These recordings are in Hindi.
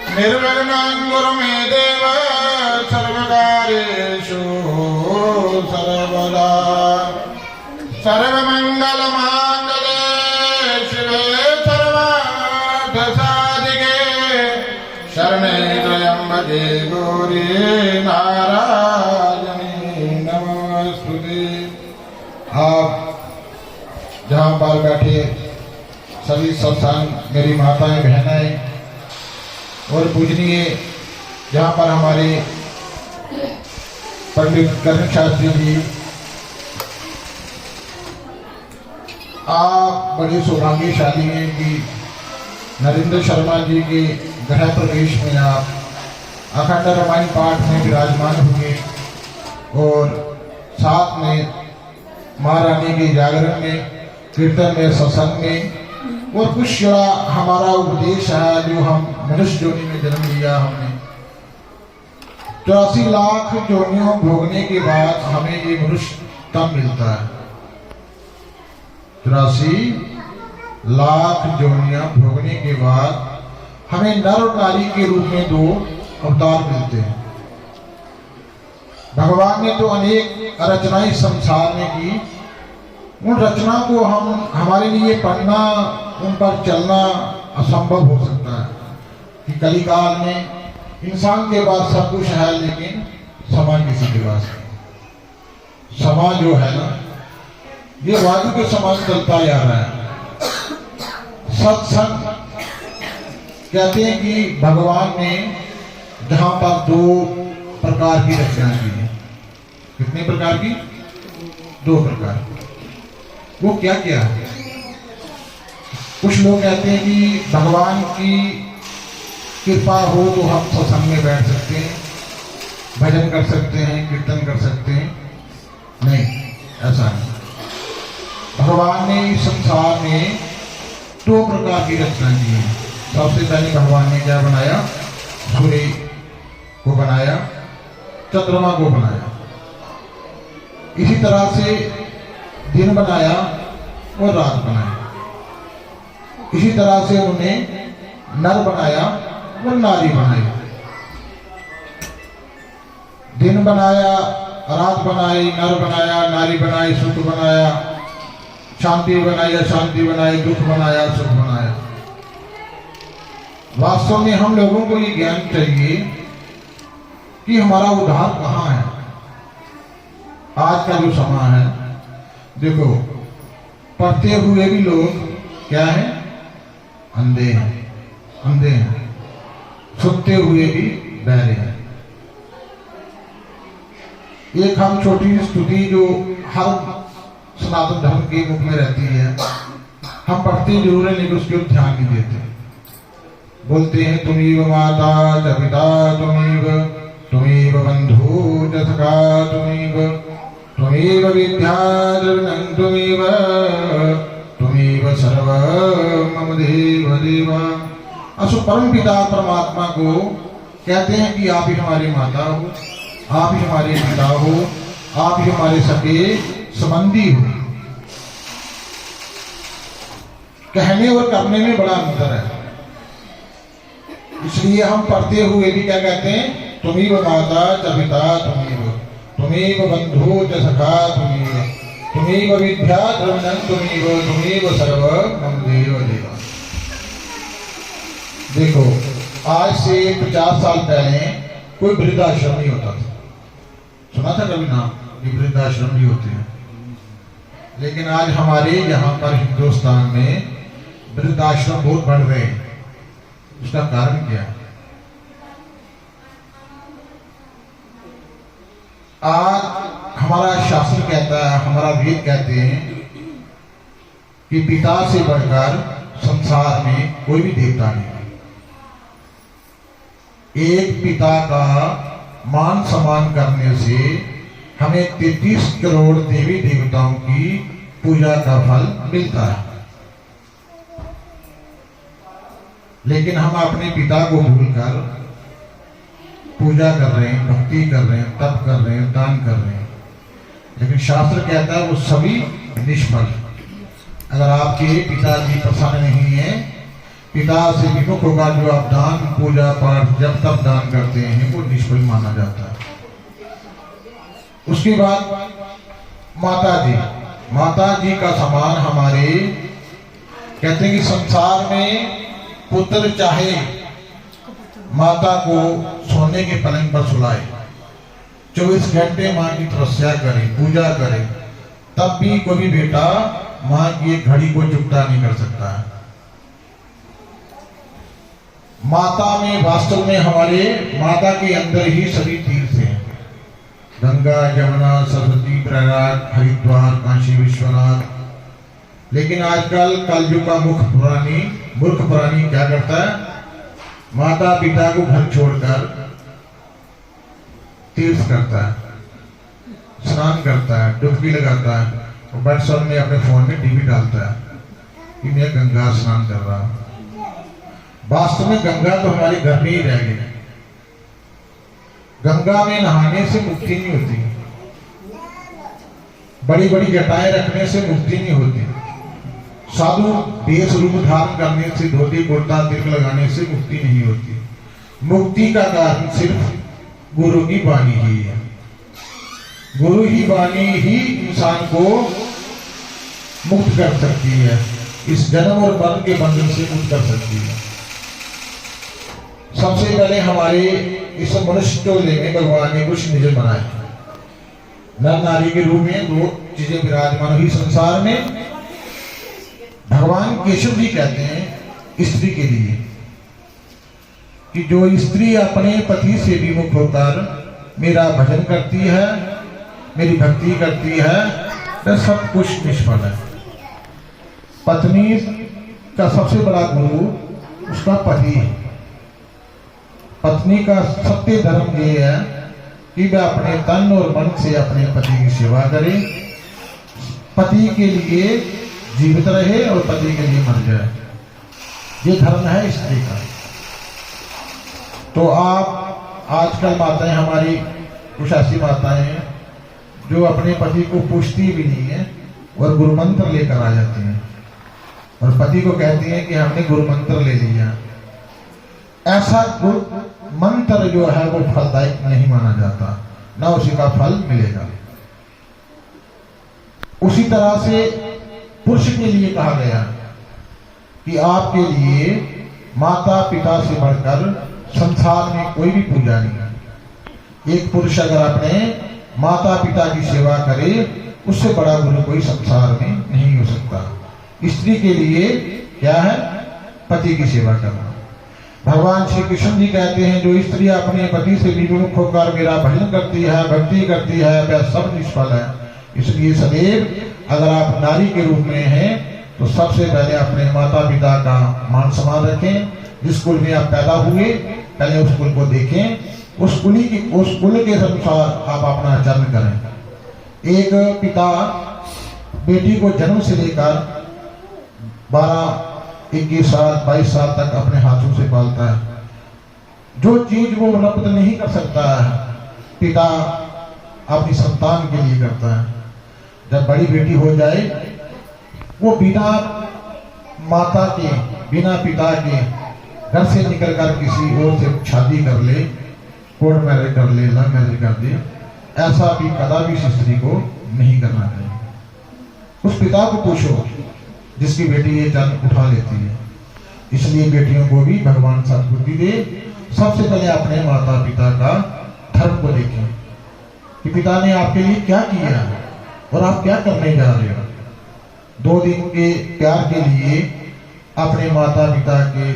निर्विघ्नं कुरु मे देव सर्वकार्येषु सर्वदा सर्वमङ्गलमाङ्गल्ये शिवे सर्वार्थसाधिके शरणे त्र्यम्बके गौरी नारायणी नमोस्तुते। आप जहाँ पर बैठे सभी सत्संग मेरी माताएं बहनें और पूजनीय जहाँ पर हमारे पंडित कर्ण शास्त्री जी, आप बड़े सौभाग्यशाली हैं कि नरेंद्र शर्मा जी के गृह प्रवेश में आप अखंड रामायण पाठ में विराजमान हुए और साथ में महारानी के जागरण में, कीर्तन में, सत्संग में और कुछ हमारा उपदेश है जो हम मनुष्य जोनि में जन्म लिया हमने 84 लाख जोनियों भोगने के बाद हमें ये मनुष्य तब मिलता है। 83 लाख जोनियां भोगने के बाद हमें नर और नारी के रूप में 2 अवतार मिलते हैं। भगवान ने तो अनेक रचनाएं संसार में की, उन रचना को हम हमारे लिए पढ़ना, उन पर चलना असंभव हो सकता है कि कलिकाल में इंसान के पास सब कुछ है लेकिन समाज किसी के पास नहीं। समाज जो है ना, ये वायु के समान चलता जा रहा है। सत्संग कहते हैं कि भगवान ने जहां पर 2 प्रकार की रचना की है। कितने प्रकार की? 2 प्रकार। वो क्या क्या है? कुछ लोग कहते हैं कि भगवान की कृपा हो तो हम सत्संग में बैठ सकते हैं, भजन कर सकते हैं, कीर्तन कर सकते हैं। नहीं, ऐसा नहीं। भगवान ने इस संसार में 2 प्रकार की रचना की है। सबसे पहले भगवान ने क्या बनाया? सूर्य को बनाया, चंद्रमा को बनाया। इसी तरह से दिन बनाया और रात बनाया। इसी तरह से उन्हें नर बनाया और नारी बनाई। दिन बनाया, रात बनाई, नर बनाया, नारी बनाई, सुख बनाया, शांति बनाई, अशांति बनाई, दुख बनाया, सुख बनाया। वास्तव में हम लोगों को ये ज्ञान चाहिए कि हमारा उद्धार कहाँ है। आज का जो समय है, देखो, पढ़ते हुए भी लोग क्या है? अंधे हैं, अंधे हैं। सुनते हुए भी बहरे हैं। एक हम छोटी स्तुति जो हर सनातन धर्म के मुख में रहती है, हम पढ़ते जरूर है लेकिन उसके ऊपर ध्यान नहीं देते। बोलते हैं तुमीव माता च पिता तुमीव बंधु च सखा तुमीव विद्या तुमीव सर्व मम देव देवा। असो परम पिता परमात्मा को कहते हैं कि आप ही हमारी माता हो, आप ही हमारे पिता हो, आप ही हमारे सगे संबंधी हो। कहने और करने में बड़ा अंतर है। इसलिए हम पढ़ते हुए भी क्या कहते हैं? तुमीव माता च पिता तुमीव बंधु च सखा तुमीव विद्या तुमीव सर्व मम देव देवा। देखो, आज से 50 साल पहले कोई वृद्धाश्रम नहीं होता था। सुना था कभी नाम? ये वृद्धाश्रम नहीं होते हैं। लेकिन आज हमारे यहाँ पर हिंदुस्तान में वृद्धाश्रम बहुत बढ़ रहे हैं। उसका कारण क्या है? आज हमारा शास्त्र कहता है, हमारा वेद कहते हैं कि पिता से बढ़कर संसार में कोई भी देवता नहीं। एक पिता का मान सम्मान करने से हमें 33 करोड़ देवी देवताओं की पूजा का फल मिलता है। लेकिन हम अपने पिता को भूलकर पूजा कर रहे हैं, भक्ति कर रहे हैं, तप कर रहे हैं, दान कर रहे हैं। लेकिन शास्त्र कहता है वो सभी निष्फल। अगर आपके पिताजी प्रसन्न नहीं है पिता से विमुख होगा जो आप दान पूजा पाठ जब तक दान करते हैं वो निष्फल माना जाता है। उसके बाद माता जी का समान हमारे कहते हैं कि संसार में पुत्र चाहे माता को सोने के पलंग पर सुलाए, 24 घंटे माँ की तपस्या करे, पूजा करे, तब भी कोई बेटा माँ की एक घड़ी को चुकता नहीं कर सकता है। माता में वास्तव में हमारे माता के अंदर ही सभी तीर्थ हैं, गंगा यमुना सरस्वती प्रयाग हरिद्वार काशी विश्वनाथ। लेकिन आजकल कलयुग का मूर्ख प्राणी क्या करता है, माता पिता को घर छोड़कर तीर्थ करता है, स्नान करता है, डुबकी लगाता है और व्हाट्सएप में अपने फोन में टीवी डालता है कि मैं गंगा स्नान कर रहा हूं। वास्तव में गंगा तो हमारे घर में ही रह गई। गंगा में नहाने से मुक्ति नहीं होती, बड़ी बड़ी जटाएं रखने से मुक्ति नहीं होती, साधु वेश रूप धारण करने से, धोती कुर्ता तिलक लगाने से मुक्ति नहीं होती। मुक्ति का कारण सिर्फ गुरु की वाणी ही है। गुरु ही वाणी ही इंसान को मुक्त कर सकती है, इस जन्म और मरण के बंधन से मुक्त कर सकती है। सबसे पहले हमारे इस मनुष्य टोले में भगवान ने कुछ निजन बनाए, नर नारी के रूप में 2 चीजें विराजमान हुई संसार में। भगवान केशव जी कहते हैं स्त्री के लिए कि जो स्त्री अपने पति से विमुख होकर मेरा भजन करती है, मेरी भक्ति करती है, तो सब कुछ निष्फल है। पत्नी का सबसे बड़ा गुरु उसका पति है। पत्नी का सत्य धर्म ये है कि वह अपने तन और मन से अपने पति की सेवा करे, पति के लिए जीवित रहे और पति के लिए मर जाए। ये धर्म है स्त्री का। तो आप आजकल माताएं हमारी कुछ ऐसी माताएं हैं जो अपने पति को पूछती भी नहीं है और गुरु मंत्र लेकर आ जाती हैं और पति को कहती हैं कि हमने गुरु मंत्र ले लिया। ऐसा गुरु मंत्र जो है वो फलदायक नहीं माना जाता, ना उसी का फल मिलेगा। उसी तरह से पुरुष के लिए कहा गया कि आपके लिए माता पिता से बढ़कर संसार में कोई भी पूजा नहीं है। एक पुरुष अगर अपने माता पिता की सेवा करे, उससे बड़ा गुरु कोई संसार में नहीं हो सकता। स्त्री के लिए क्या है, पति की सेवा करना। भगवान श्री कृष्ण जी कहते हैं जो स्त्री अपने पति से विमुख होकर मेरा भजन करती है, भक्ति करती है, वह सब निष्फल है। इसलिए सदैव अगर आप नारी के रूप में हैं तो सबसे पहले अपने माता पिता का मान सम्मान रखें। जिस कुल में आप पैदा हुए पहले उस कुल को देखें, उस कुल के अनुसार आप अपना आचरण करें। एक पिता बेटी को जन्म से लेकर 12, 21 साल 22 साल तक अपने हाथों से पालता है। जो चीज वो उपलब्ध नहीं कर सकता है पिता अपनी संतान के लिए करता है। जब बड़ी बेटी हो जाए वो बिना माता के बिना पिता के घर से निकलकर किसी और से शादी कर ले, कोर्ट मैरिज कर ले, लव मैरिज कर दे, ऐसा भी कदापि स्त्री को नहीं करना चाहिए। उस पिता को पूछो जिसकी बेटी ये जन्म उठा लेती है। इसलिए बेटियों को भी भगवान सद्बुद्धि दे। सबसे पहले अपने माता पिता का धर्म को देखें कि पिता ने आपके लिए क्या किया और आप क्या करने जा रहे हो। 2 दिन के प्यार के लिए अपने माता पिता के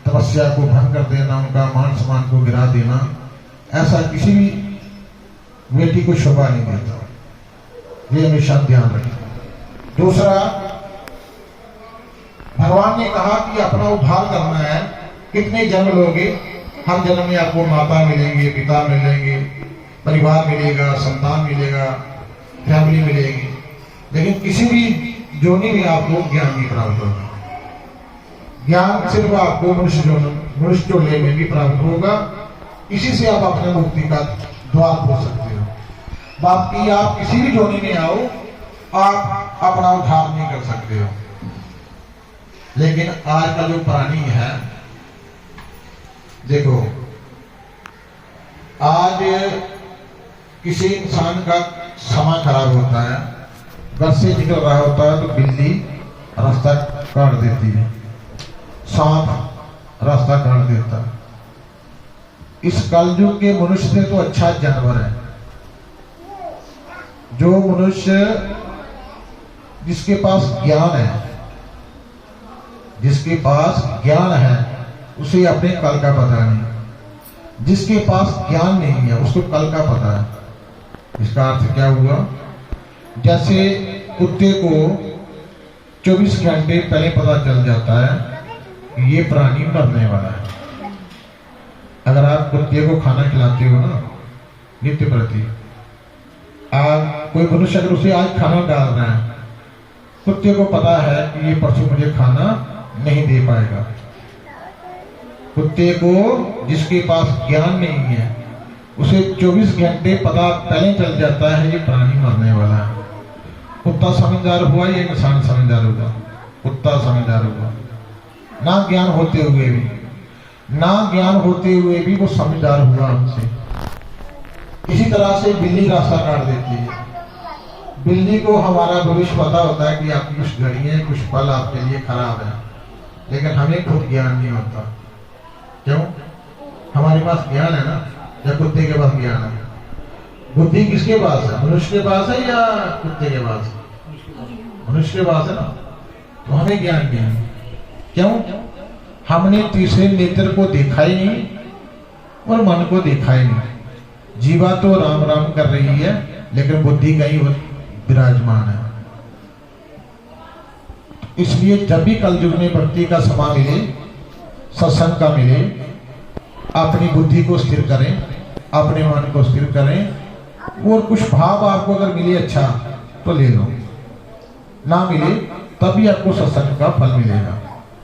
तपस्या को भंग कर देना, उनका मान सम्मान को गिरा देना, ऐसा किसी भी बेटी को शोभा नहीं देता। ये हमेशा ध्यान रखें। दूसरा, भगवान ने कहा कि अपना उद्धार करना है। कितने जन्म लोगे, हर जन्म में आपको माता मिलेंगे, पिता मिलेंगे, परिवार मिलेगा, संतान मिलेगा, फैमिली मिलेगी, लेकिन किसी भी जोनी में आपको ज्ञान नहीं प्राप्त होगा। ज्ञान सिर्फ आपको मनुष्य जोड़ने में भी प्राप्त होगा। इसी से आप अपने मुक्ति का द्वार खोल सकते हो। बाकी आप किसी भी जोनी में आओ, आप अपना उद्धार नहीं कर सकते हो। लेकिन आज का जो प्राणी है, देखो आज किसी इंसान का समा खराब होता है, घर से निकल रहा होता है तो बिल्ली रास्ता काट देती है, सांप रास्ता काट देता है। इस कलयुग के मनुष्य से तो अच्छा जानवर है जो मनुष्य जिसके पास ज्ञान है, जिसके पास ज्ञान है उसे अपने कल का पता नहीं, जिसके पास ज्ञान नहीं है उसको कल का पता है। इसका अर्थ क्या हुआ? जैसे कुत्ते को 24 घंटे पहले पता चल जाता है कि ये प्राणी मरने वाला है। अगर आप कुत्ते को खाना खिलाते हो ना नित्य प्रति, कोई मनुष्य अगर उसे आज खाना डाल रहा है, कुत्ते को पता है कि ये परसों मुझे खाना नहीं दे पाएगा। कुत्ते को जिसके पास ज्ञान नहीं है उसे 24 घंटे पता पहले चल जाता है ये प्राणी मरने वाला है। कुत्ता समझदार हुआ या इंसान समझदार होगा? कुत्ता समझदार होगा। ना ज्ञान होते हुए भी वो समझदार हुआ हमसे। इसी तरह से बिल्ली रास्ता काट देती है। बिल्ली को हमारा भविष्य पता होता है कि आपकी कुछ घड़ियां कुछ पल आपके लिए खराब है, लेकिन हमें खुद ज्ञान नहीं होता। क्यों? हमारे पास ज्ञान है ना, या कुत्ते के पास ज्ञान है? बुद्धि किसके पास है? मनुष्य के पास है या कुत्ते के पास? मनुष्य के पास है ना, तो हमें ज्ञान नहीं है। क्यों? हमने तीसरे नेत्र को देखा ही नहीं और मन को देखा ही नहीं। जीवा तो राम राम कर रही है लेकिन बुद्धि कहीं विराजमान है। इसलिए जब भी कलयुग में भक्ति का समा मिले, सत्संग का मिले, अपनी बुद्धि को स्थिर करें, अपने मन को स्थिर करें। और कुछ भाव आपको अगर मिले अच्छा तो ले लो, ना मिले तभी आपको सत्संग का फल मिलेगा।